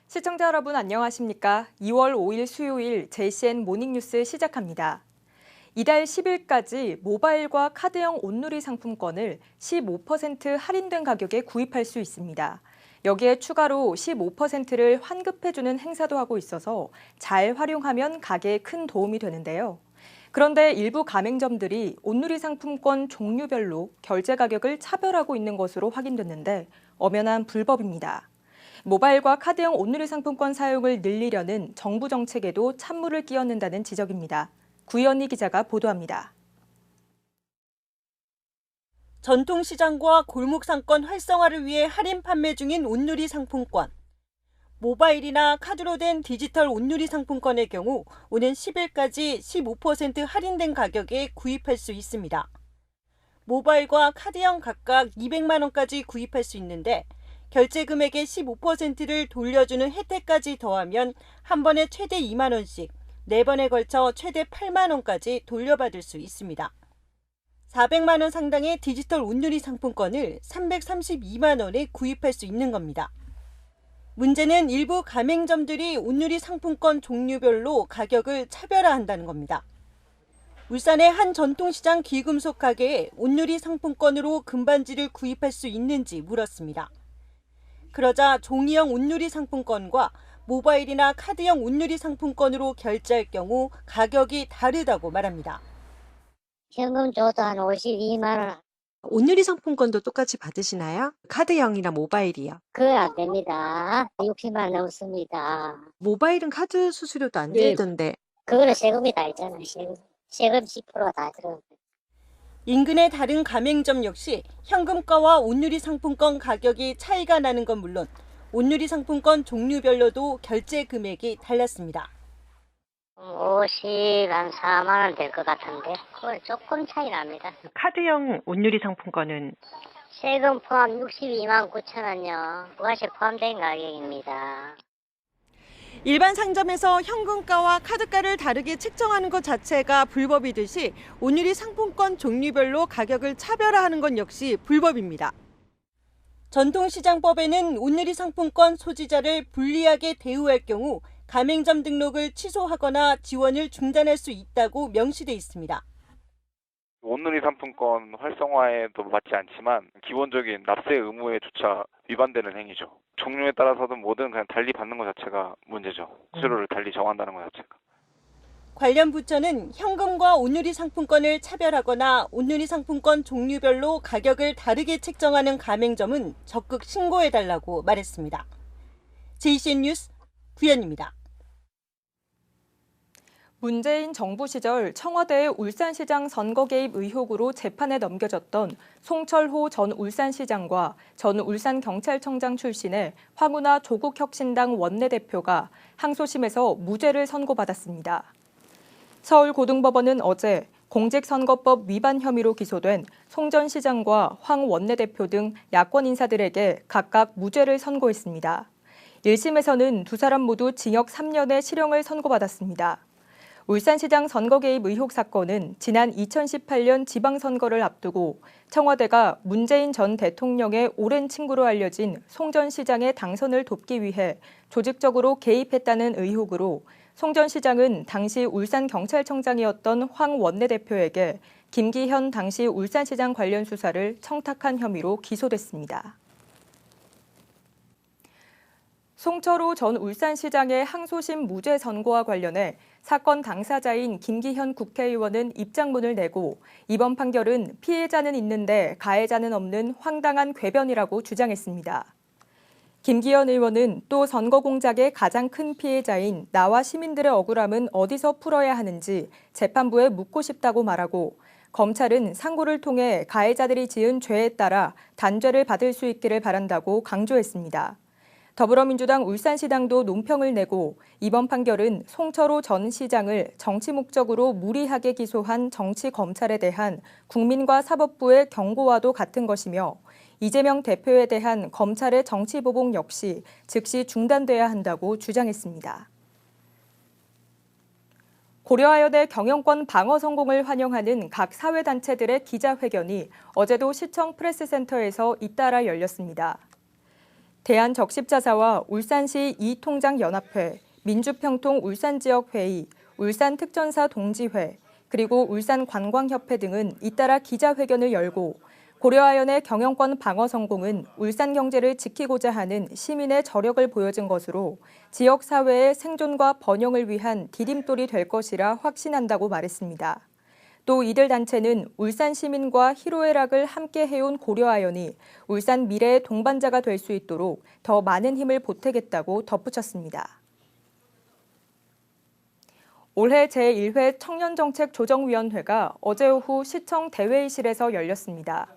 시청자 여러분 안녕하십니까? 2월 5일 수요일 JCN 모닝뉴스 시작합니다. 이달 10일까지 모바일과 카드형 온누리 상품권을 15% 할인된 가격에 구입할 수 있습니다. 여기에 추가로 15%를 환급해주는 행사도 하고 있어서 잘 활용하면 가게에 큰 도움이 되는데요. 그런데 일부 가맹점들이 온누리 상품권 종류별로 결제 가격을 차별하고 있는 것으로 확인됐는데 엄연한 불법입니다. 모바일과 카드형 온누리 상품권 사용을 늘리려는 정부 정책에도 찬물을 끼얹는다는 지적입니다. 구현희 기자가 보도합니다. 전통시장과 골목상권 활성화를 위해 할인 판매 중인 온누리 상품권. 모바일이나 카드로 된 디지털 온누리 상품권의 경우 오는 10일까지 15% 할인된 가격에 구입할 수 있습니다. 모바일과 카드형 각각 200만 원까지 구입할 수 있는데 결제 금액의 15%를 돌려주는 혜택까지 더하면 한 번에 최대 2만 원씩 4번에 걸쳐 최대 8만 원까지 돌려받을 수 있습니다. 400만 원 상당의 디지털 온누리 상품권을 332만 원에 구입할 수 있는 겁니다. 문제는 일부 가맹점들이 온누리 상품권 종류별로 가격을 차별화한다는 겁니다. 울산의 한 전통시장 귀금속 가게에 온누리 상품권으로 금반지를 구입할 수 있는지 물었습니다. 그러자 종이형 온누리 상품권과 모바일이나 카드형 온누리 상품권으로 결제할 경우 가격이 다르다고 말합니다. 현금 줘도 한 52만 원. 온누리 상품권도 똑같이 받으시나요? 카드형이나 모바일이요. 그건 안 됩니다. 60만 원 넘습니다. 모바일은 카드 수수료도 안 네. 들던데. 그거는 세금이 다 있잖아요. 세금 10% 다 들어가요. 인근의 다른 가맹점 역시 현금가와 온누리 상품권 가격이 차이가 나는 건 물론 온누리 상품권 종류별로도 결제 금액이 달랐습니다. 50, 한 4만 원 될 것 같은데 그건 조금 차이 납니다. 카드형 온누리 상품권은 세금 포함 62만 9천 원요. 부가세 포함된 가격입니다. 일반 상점에서 현금가와 카드가를 다르게 책정하는 것 자체가 불법이듯이 온누리 상품권 종류별로 가격을 차별화하는 건 역시 불법입니다. 전통시장법에는 온누리 상품권 소지자를 불리하게 대우할 경우 가맹점 등록을 취소하거나 지원을 중단할 수 있다고 명시돼 있습니다. 온누리 상품권 활성화에도 맞지 않지만 기본적인 납세 의무에조차 위반되는 행위죠. 종류에 따라서든 뭐든 그냥 달리 받는 것 자체가 문제죠. 수수료를 달리 정한다는 것 자체가. 관련 부처는 현금과 온누리 상품권을 차별하거나 온누리 상품권 종류별로 가격을 다르게 책정하는 가맹점은 적극 신고해달라고 말했습니다. JCN 뉴스 구현입니다. 문재인 정부 시절 청와대의 울산시장 선거 개입 의혹으로 재판에 넘겨졌던 송철호 전 울산시장과 전 울산경찰청장 출신의 황운하 조국혁신당 원내대표가 항소심에서 무죄를 선고받았습니다. 서울고등법원은 어제 공직선거법 위반 혐의로 기소된 송 전 시장과 황 원내대표 등 야권 인사들에게 각각 무죄를 선고했습니다. 1심에서는 두 사람 모두 징역 3년의 실형을 선고받았습니다. 울산시장 선거 개입 의혹 사건은 지난 2018년 지방선거를 앞두고 청와대가 문재인 전 대통령의 오랜 친구로 알려진 송 전 시장의 당선을 돕기 위해 조직적으로 개입했다는 의혹으로 송 전 시장은 당시 울산경찰청장이었던 황 원내대표에게 김기현 당시 울산시장 관련 수사를 청탁한 혐의로 기소됐습니다. 송철호 전 울산시장의 항소심 무죄 선고와 관련해 사건 당사자인 김기현 국회의원은 입장문을 내고 이번 판결은 피해자는 있는데 가해자는 없는 황당한 궤변이라고 주장했습니다. 김기현 의원은 또 선거 공작의 가장 큰 피해자인 나와 시민들의 억울함은 어디서 풀어야 하는지 재판부에 묻고 싶다고 말하고 검찰은 상고를 통해 가해자들이 지은 죄에 따라 단죄를 받을 수 있기를 바란다고 강조했습니다. 더불어민주당 울산시당도 논평을 내고 이번 판결은 송철호 전 시장을 정치 목적으로 무리하게 기소한 정치검찰에 대한 국민과 사법부의 경고와도 같은 것이며 이재명 대표에 대한 검찰의 정치보복 역시 즉시 중단돼야 한다고 주장했습니다. 고려하여대 경영권 방어 성공을 환영하는 각 사회단체들의 기자회견이 어제도 시청 프레스센터에서 잇따라 열렸습니다. 대한적십자사와 울산시 이통장연합회, 민주평통 울산지역회의, 울산특전사 동지회, 그리고 울산관광협회 등은 잇따라 기자회견을 열고 고려아연의 경영권 방어 성공은 울산 경제를 지키고자 하는 시민의 저력을 보여준 것으로 지역사회의 생존과 번영을 위한 디딤돌이 될 것이라 확신한다고 말했습니다. 또 이들 단체는 울산 시민과 희로애락을 함께 해온 고려아연이 울산 미래의 동반자가 될 수 있도록 더 많은 힘을 보태겠다고 덧붙였습니다. 올해 제1회 청년정책조정위원회가 어제 오후 시청 대회의실에서 열렸습니다.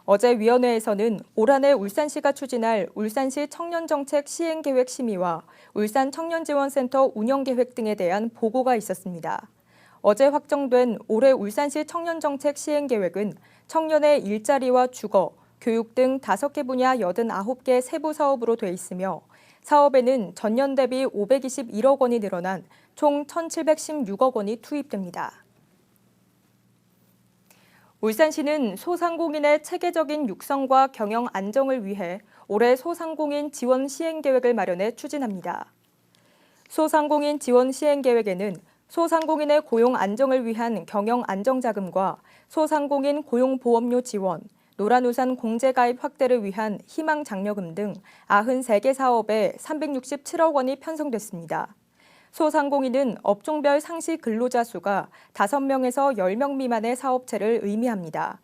어제 위원회에서는 올 한 해 울산시가 추진할 울산시 청년정책 시행계획 심의와 울산 청년지원센터 운영계획 등에 대한 보고가 있었습니다. 어제 확정된 올해 울산시 청년정책 시행계획은 청년의 일자리와 주거, 교육 등 5개 분야 89개 세부 사업으로 돼 있으며 사업에는 전년 대비 521억 원이 늘어난 총 1,716억 원이 투입됩니다. 울산시는 소상공인의 체계적인 육성과 경영 안정을 위해 올해 소상공인 지원 시행계획을 마련해 추진합니다. 소상공인 지원 시행계획에는 소상공인의 고용 안정을 위한 경영 안정자금과 소상공인 고용보험료 지원, 노란우산 공제가입 확대를 위한 희망장려금 등 93개 사업에 367억 원이 편성됐습니다. 소상공인은 업종별 상시 근로자 수가 5명에서 10명 미만의 사업체를 의미합니다.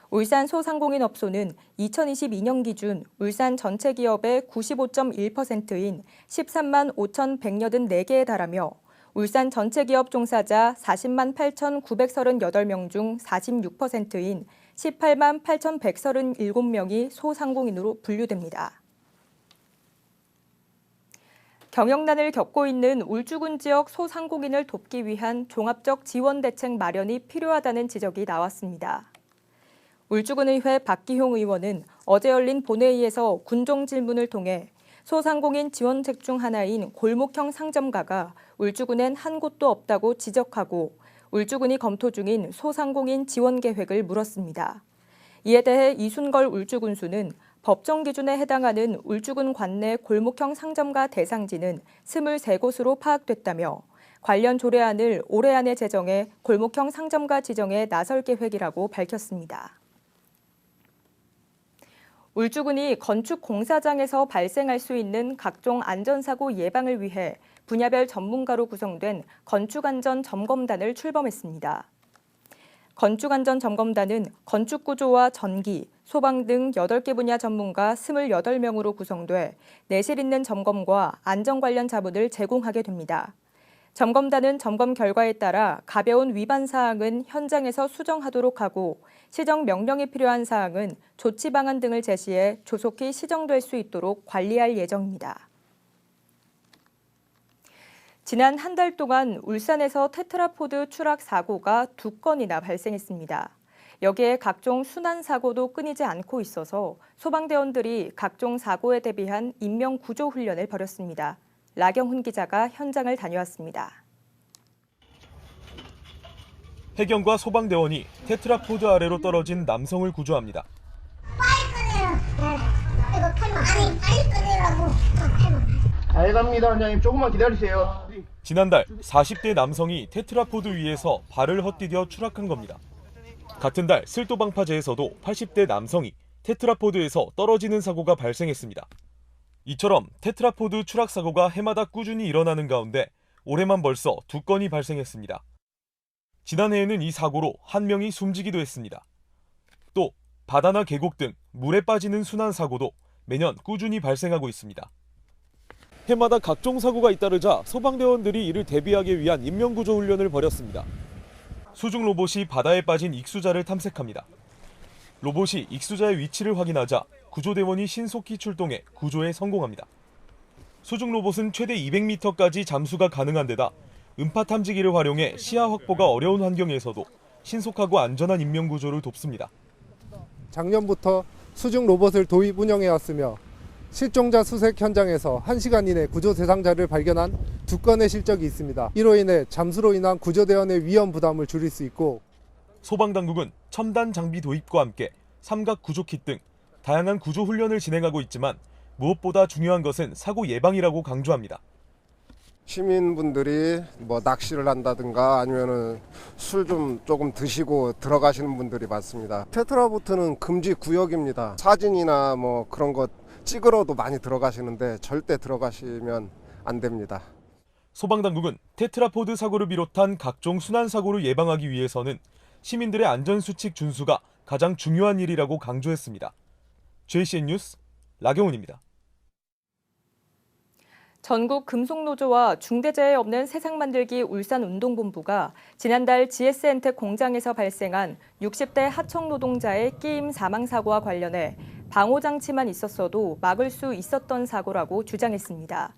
울산 소상공인 업소는 2022년 기준 울산 전체 기업의 95.1%인 13만 5,184개에 달하며 울산 전체 기업 종사자 40만 8,938명 중 46%인 18만 8,137명이 소상공인으로 분류됩니다. 경영난을 겪고 있는 울주군 지역 소상공인을 돕기 위한 종합적 지원 대책 마련이 필요하다는 지적이 나왔습니다. 울주군의회 박기홍 의원은 어제 열린 본회의에서 군종 질문을 통해 소상공인 지원책 중 하나인 골목형 상점가가 울주군엔 한 곳도 없다고 지적하고 울주군이 검토 중인 소상공인 지원 계획을 물었습니다. 이에 대해 이순걸 울주군수는 법정 기준에 해당하는 울주군 관내 골목형 상점가 대상지는 23곳으로 파악됐다며 관련 조례안을 올해 안에 제정해 골목형 상점가 지정에 나설 계획이라고 밝혔습니다. 울주군이 건축 공사장에서 발생할 수 있는 각종 안전사고 예방을 위해 분야별 전문가로 구성된 건축안전점검단을 출범했습니다. 건축안전점검단은 건축구조와 전기, 소방 등 8개 분야 전문가 28명으로 구성돼 내실 있는 점검과 안전 관련 자문을 제공하게 됩니다. 점검단은 점검 결과에 따라 가벼운 위반 사항은 현장에서 수정하도록 하고 시정 명령이 필요한 사항은 조치 방안 등을 제시해 조속히 시정될 수 있도록 관리할 예정입니다. 지난 한 달 동안 울산에서 테트라포드 추락 사고가 2건이나 발생했습니다. 여기에 각종 순환 사고도 끊이지 않고 있어서 소방대원들이 각종 사고에 대비한 인명구조 훈련을 벌였습니다. 라경훈 기자가 현장을 다녀왔습니다. 해경과 소방대원이 테트라포드 아래로 떨어진 남성을 구조합니다. 잘 갑니다, 원장님. 조금만 기다리세요. 지난달 40대 남성이 테트라포드 위에서 발을 헛디뎌 추락한 겁니다. 같은 달 쓸도방파제에서도 80대 남성이 테트라포드에서 떨어지는 사고가 발생했습니다. 이처럼 테트라포드 추락 사고가 해마다 꾸준히 일어나는 가운데 올해만 벌써 2건이 발생했습니다. 지난해에는 이 사고로 한 명이 숨지기도 했습니다. 또 바다나 계곡 등 물에 빠지는 순환 사고도 매년 꾸준히 발생하고 있습니다. 해마다 각종 사고가 잇따르자 소방대원들이 이를 대비하기 위한 인명구조 훈련을 벌였습니다. 수중 로봇이 바다에 빠진 익수자를 탐색합니다. 로봇이 익수자의 위치를 확인하자 구조대원이 신속히 출동해 구조에 성공합니다. 수중 로봇은 최대 200m까지 잠수가 가능한 데다 음파 탐지기를 활용해 시야 확보가 어려운 환경에서도 신속하고 안전한 인명구조를 돕습니다. 작년부터 수중 로봇을 도입 운영해왔으며 실종자 수색 현장에서 1시간 이내 구조 대상자를 발견한 2건의 실적이 있습니다. 이로 인해 잠수로 인한 구조대원의 위험 부담을 줄일 수 있고 소방당국은 첨단 장비 도입과 함께 삼각 구조킷 등 다양한 구조 훈련을 진행하고 있지만 무엇보다 중요한 것은 사고 예방이라고 강조합니다. 시민분들이 뭐 낚시를 한다든가 아니면은 술 좀 조금 드시고 들어가시는 분들이 많습니다. 테트라포트는 금지 구역입니다. 사진이나 뭐 그런 거 찍으러도 많이 들어가시는데 절대 들어가시면 안 됩니다. 소방당국은 테트라포드 사고를 비롯한 각종 순환 사고를 예방하기 위해서는 시민들의 안전수칙 준수가 가장 중요한 일이라고 강조했습니다. JCN 뉴스 라경훈입니다. 전국 금속노조와 중대재해 없는 세상 만들기 울산운동본부가 지난달 GS엔텍 공장에서 발생한 60대 하청 노동자의 끼임 사망 사고와 관련해 방호 장치만 있었어도 막을 수 있었던 사고라고 주장했습니다.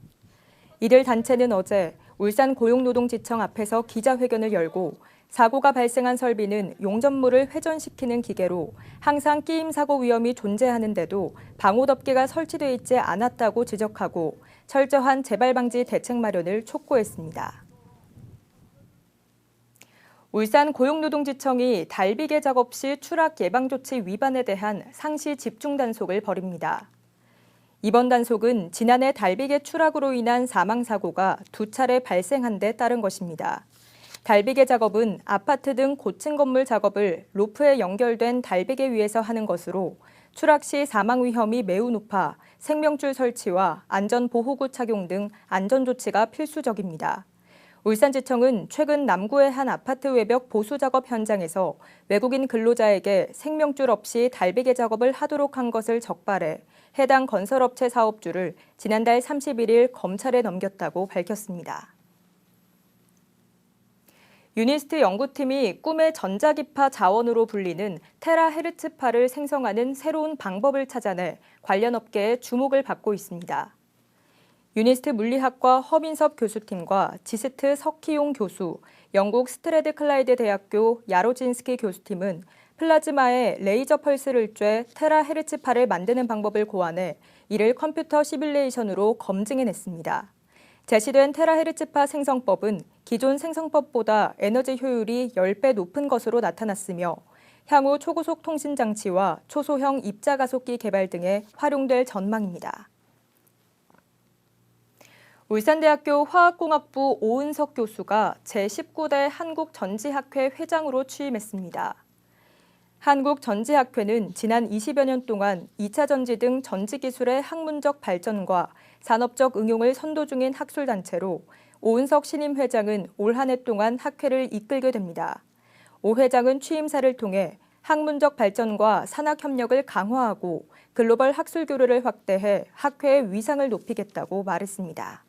이들 단체는 어제 울산 고용노동지청 앞에서 기자회견을 열고 사고가 발생한 설비는 용접물을 회전시키는 기계로 항상 끼임 사고 위험이 존재하는데도 방호 덮개가 설치돼 있지 않았다고 지적하고 철저한 재발 방지 대책 마련을 촉구했습니다. 울산 고용노동지청이 달비계 작업 시 추락 예방 조치 위반에 대한 상시 집중 단속을 벌입니다. 이번 단속은 지난해 달비계 추락으로 인한 사망 사고가 2차례 발생한 데 따른 것입니다. 달비계 작업은 아파트 등 고층 건물 작업을 로프에 연결된 달비계 위에서 하는 것으로 추락 시 사망 위험이 매우 높아 생명줄 설치와 안전보호구 착용 등 안전조치가 필수적입니다. 울산지청은 최근 남구의 한 아파트 외벽 보수 작업 현장에서 외국인 근로자에게 생명줄 없이 달비계 작업을 하도록 한 것을 적발해 해당 건설업체 사업주를 지난달 31일 검찰에 넘겼다고 밝혔습니다. 유니스트 연구팀이 꿈의 전자기파 자원으로 불리는 테라헤르츠파를 생성하는 새로운 방법을 찾아내 관련 업계의 주목을 받고 있습니다. 유니스트 물리학과 허민섭 교수팀과 지스트 석희용 교수, 영국 스트레드 클라이드 대학교 야로진스키 교수팀은 플라즈마에 레이저 펄스를 쬐 테라헤르츠파를 만드는 방법을 고안해 이를 컴퓨터 시뮬레이션으로 검증해냈습니다. 제시된 테라헤르츠파 생성법은 기존 생성법보다 에너지 효율이 10배 높은 것으로 나타났으며 향후 초고속 통신 장치와 초소형 입자 가속기 개발 등에 활용될 전망입니다. 울산대학교 화학공학부 오은석 교수가 제19대 한국전지학회 회장으로 취임했습니다. 한국전지학회는 지난 20여 년 동안 2차 전지 등 전지기술의 학문적 발전과 산업적 응용을 선도 중인 학술단체로 오은석 신임 회장은 올 한 해 동안 학회를 이끌게 됩니다. 오 회장은 취임사를 통해 학문적 발전과 산학협력을 강화하고 글로벌 학술 교류를 확대해 학회의 위상을 높이겠다고 말했습니다.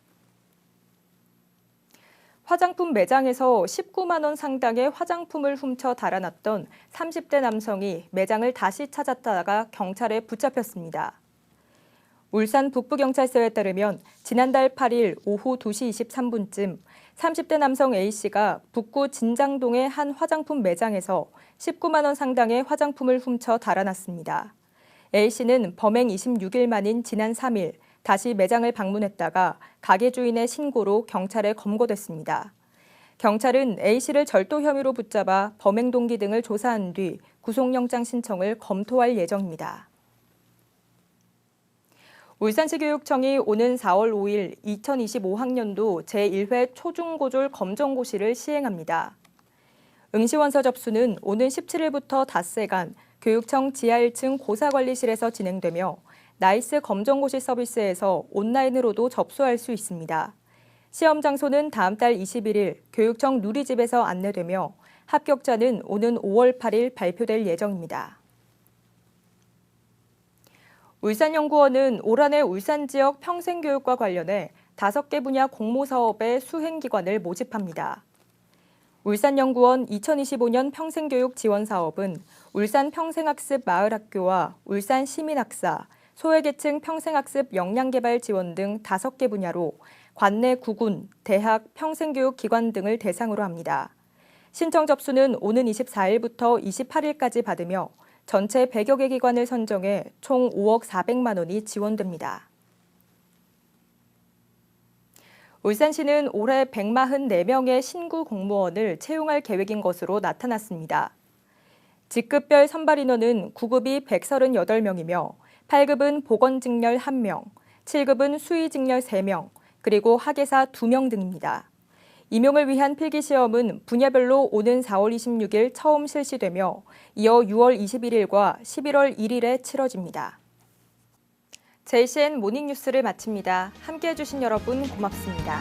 화장품 매장에서 19만 원 상당의 화장품을 훔쳐 달아났던 30대 남성이 매장을 다시 찾았다가 경찰에 붙잡혔습니다. 울산 북부경찰서에 따르면 지난달 8일 오후 2시 23분쯤 30대 남성 A씨가 북구 진장동의 한 화장품 매장에서 19만 원 상당의 화장품을 훔쳐 달아났습니다. A씨는 범행 26일 만인 지난 3일 다시 매장을 방문했다가 가게 주인의 신고로 경찰에 검거됐습니다. 경찰은 A씨를 절도 혐의로 붙잡아 범행 동기 등을 조사한 뒤 구속영장 신청을 검토할 예정입니다. 울산시 교육청이 오는 4월 5일 2025학년도 제1회 초중고졸 검정고시를 시행합니다. 응시원서 접수는 오는 17일부터 닷새간 교육청 지하 1층 고사관리실에서 진행되며 나이스 검정고시 서비스에서 온라인으로도 접수할 수 있습니다. 시험 장소는 다음 달 21일 교육청 누리집에서 안내되며 합격자는 오는 5월 8일 발표될 예정입니다. 울산연구원은 올 한 해 울산 지역 평생교육과 관련해 5개 분야 공모사업의 수행기관을 모집합니다. 울산연구원 2025년 평생교육 지원사업은 울산 평생학습 마을학교와 울산 시민학사, 소외계층 평생학습 역량개발 지원 등 5개 분야로 관내 구군, 대학, 평생교육기관 등을 대상으로 합니다. 신청 접수는 오는 24일부터 28일까지 받으며 전체 100여 개 기관을 선정해 총 5억 400만 원이 지원됩니다. 울산시는 올해 144명의 신구 공무원을 채용할 계획인 것으로 나타났습니다. 직급별 선발 인원은 9급이 138명이며 8급은 보건직렬 1명, 7급은 수의직렬 3명, 그리고 학예사 2명 등입니다. 임용을 위한 필기시험은 분야별로 오는 4월 26일 처음 실시되며 이어 6월 21일과 11월 1일에 치러집니다. JCN 모닝뉴스를 마칩니다. 함께해 주신 여러분 고맙습니다.